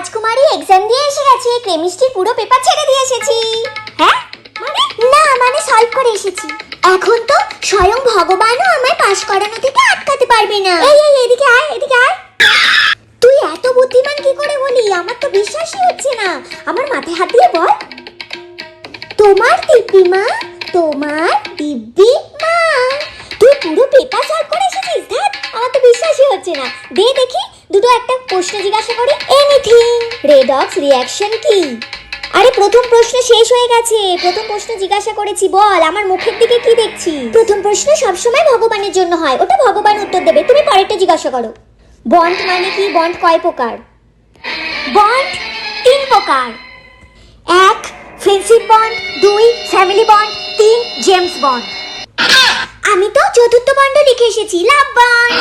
রাজকুমারী এক্সাম দিয়ে এসে গেছে, কেমিস্ট্রির পুরো পেপার ছেড়ে দিয়ে এসেছি। হ্যাঁ মানে না, মানে সলভ করে এসেছি। এখন তো স্বয়ং ভগবানও আমায় পাশ করানো থেকে আটকাতে পারবে না। এই এই এদিকে আয়, এদিকে আয়। তুই এত বুদ্ধিমান কি করে হলি? আমার তো বিশ্বাসই হচ্ছে না। আমার মাথায় হাত দিয়ে বল। তোমার দিব্যি মা, তোমার দিব্যি মা। তুই পুরো পেপার সলভ করে এসেছিস? ধ্যাৎ, আমার তো বিশ্বাসই হচ্ছে না। দে দেখি দুটো একটা প্রশ্ন জিজ্ঞাসা করি। এনিথিং। রেডক্স রিঅ্যাকশন কি? আরে প্রথম প্রশ্ন শেষ হয়ে গেছে, প্রথম প্রশ্ন জিজ্ঞাসা করেছি। বল, আমার মুখের দিকে কি দেখছি? প্রথম প্রশ্ন সবসময় ভগবানের জন্য হয়, ওটা ভগবান উত্তর দেবে। তুমি পরেরটা জিজ্ঞাসা করো। বন্ড মানে কি? বন্ড কয় প্রকার? বন্ড 3 প্রকার। 1 friendship bond, 2 family bond, 3 James bond. আমি তো চতুর্থ বন্ড লিখে এসেছি, লাভ বন্ড।